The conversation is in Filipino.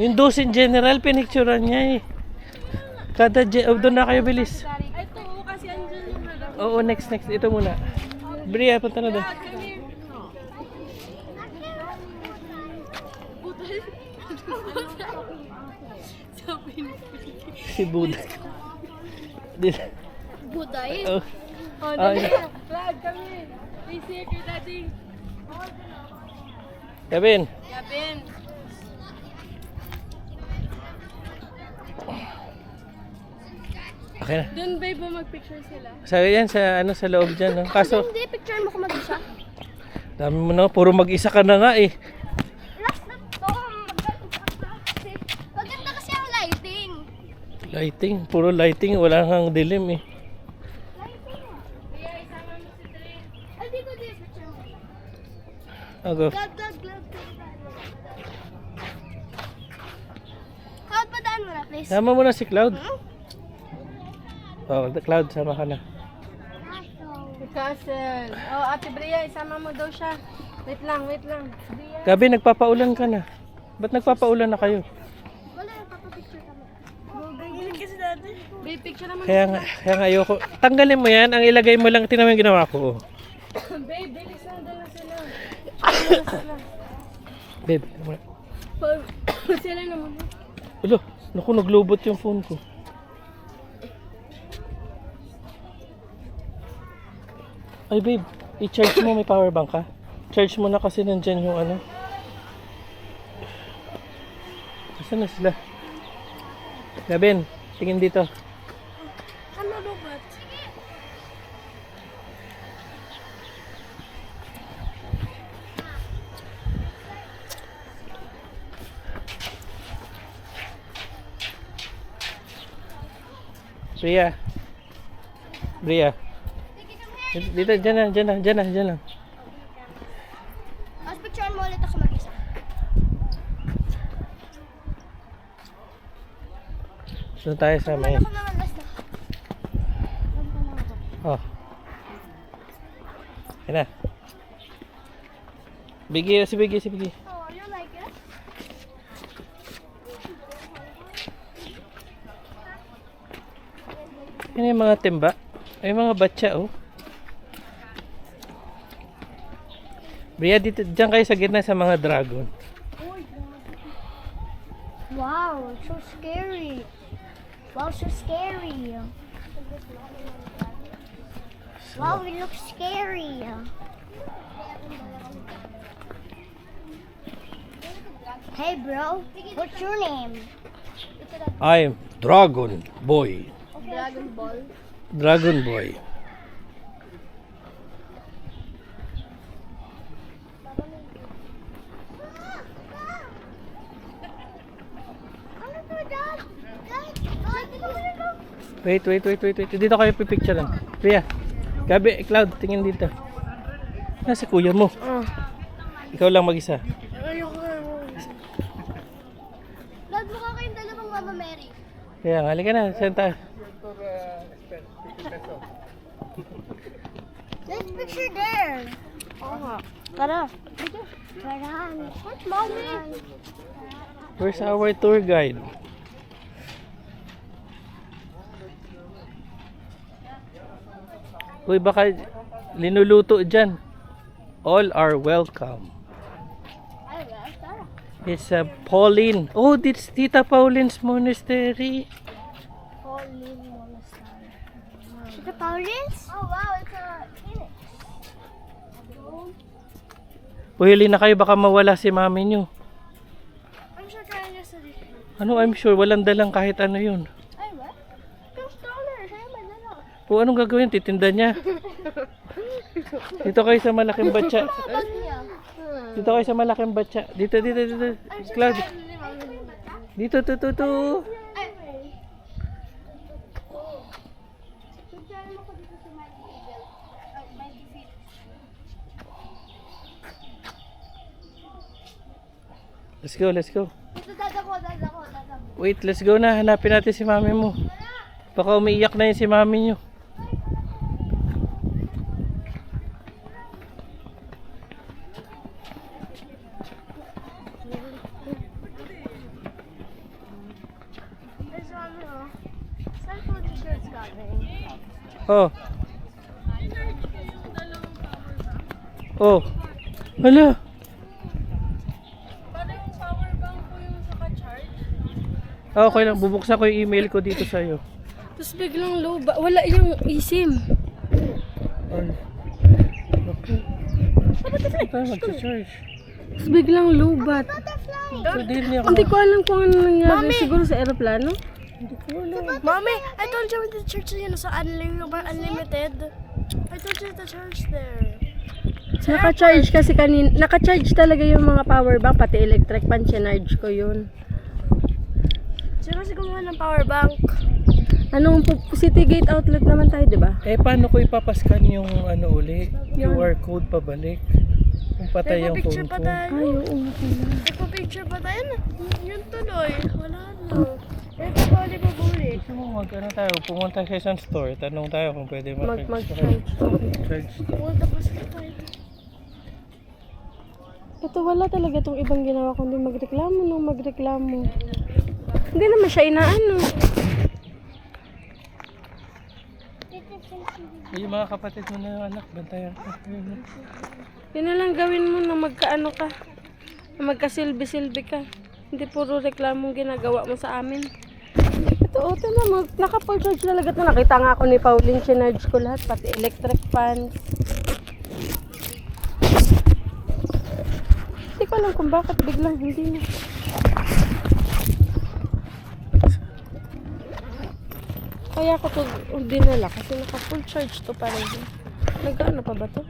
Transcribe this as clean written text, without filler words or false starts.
Yung dos in general, pinicturean niya eh. Doon na kayo, bilis. Ay, ito kasi andyan yung harap. Oo, next. Ito muna. Bria, punta na doon. Si Buddha. Buday? Oh. Oh, Ay. dali. Flag, kami. May siya kay daddy. Kevin. Gabin. Okay na. Doon ba ba mag-picture sila? Sa yan, sa loob dyan. No? Kaso, Hindi, picture mo ko mag-isa. dami mo na, puro mag-isa ka na nga eh. Last na to. Maganda kasi ang lighting. Lighting, puro lighting, wala kang dilim eh. Lighting. Kaya isama mo si Dre. Ay, dito, picture mo. Go. Glad. Cloud, padaan mo na, please. Sama mo na si Cloud. Oh, Cloud, sama ka na. Castle. Oh, Ate Bria, isama mo daw siya. Wait lang. Bria. Gabi, nagpapaulan ka na. Ba't nagpapaulan na kayo? Wala, papapicture kami. Gagawin kasi dati. Babe, picture naman. Kaya nga ayoko. Tanggalin mo yan, ang ilagay mo lang, tingnan mo yung ginawa ko. Babe, bilis na doon na sila. Babe, Sila naman. ulo, naku, naglubot yung phone ko. Ay babe, i-charge mo, may power bank ka? Charge mo na kasi nandyan yung ano. Saan na sila? Gabin, tingin dito. Ano robot? Bria. Dito, dyan lang. Tapos picturean mo ulit ako mag-isa. Doon tayo sa may. Ako naman last na. Oh. Yan na. Bigay. Oh, you like it? Yan yung mga timba. Ay, mga batya, oh. Bria, dito, dyan kayo sa gitna sa mga dragon. Wow, so scary. Wow, so scary. Wow, it looks scary. Hey bro, what's your name? I'm Dragon Boy. Dragon Ball. Dragon Boy. Wait. Dito kayo pipicture lang. Bria. Gabi, Cloud, tingin dito. Nasa kuya mo. Ikaw lang mag-isa. Ayoko na. Lad mo ka kayong dalawang Mama Mary. Kaya nga, halika na. Saan tayo? Let's picture there. Oo nga. Tara. Tara. Where's Mommy? Where's our tour guide? Uy, baka linuluto dyan. All are welcome. Ay, tara. It's a Pauline. Oh, it's Tita Pauline's monastery. Pauline Monastery. The Paulins? Oh wow, it's a phoenix. Uhili na kayo, baka mawala si mami nyo. I'm sure trying yesterday. Ano, I'm sure, walang dalang kahit ano yun. Ay, what? Yung stroller, sa'yo may dala. O, anong gagawin? Titinda niya. Dito kayo sa malaking batya. Bag niya. Dito kayo sa malaking batya. Dito. Cloud. Dito. Ay, picture mo ko dito sa Mighty Eagle. Mighty Feet. Let's go. Dito dadako. Wait, let's go na. Hanapin natin si mami mo. Baka umiiyak na yun si mami nyo. Oh. Oh. Hala. Parang yung power bank ko yung saka-charge. Okay lang, bubuksan ko yung email ko dito sa'yo. Tapos biglang low ba? Wala yung eSIM. Ay. Tayo mag-charge. Tapos biglang low bat. Hindi rin ako. Hindi ko alam kung ano nangyari. Siguro sa aeroplano. Mommy, I told you the church yun sa unlimited. I told you the church there. Naka-charge kasi naka-charge talaga yung mga power bank, pati electric pan, sinarge ko yun. Sino kasi gumawa ng power bank? Anong City Gate outlet naman tayo, di ba? Eh, paano ko ipapascan yung ano uli? QR code pabalik? Kung patay yung Nagpa-picture phone pa ko. tayo. Ay, oo nga pala. Nagpa-picture pa tayo na. Yun tuloy. Wala na. Ito pa ulit pabulit. Gusto mo ano tayo, pumunta sa isang store, tanong tayo kung pwede Mag-charge. charge. Pumunta pa sa tayo. Ito wala talaga itong ibang ginawa kundi magreklamo nung magreklamo. Hindi naman siya inaano. Yung mga kapatid mo na anak, bantayan ko. Yun na lang gawin mo na magkaano ka. Na magkasilbi-silbi ka. Hindi puro reklamong ginagawa mo sa amin. Ito, ito na. Naka-full charge talaga ito. Nakita nga ako ni Pauline, sinarge ko lahat. Pati electric fans. Hindi ko alam kung bakit biglang hindi na. Kaya ko ito dinala kasi naka-full charge to pa rin. Nagkaano pa ba to?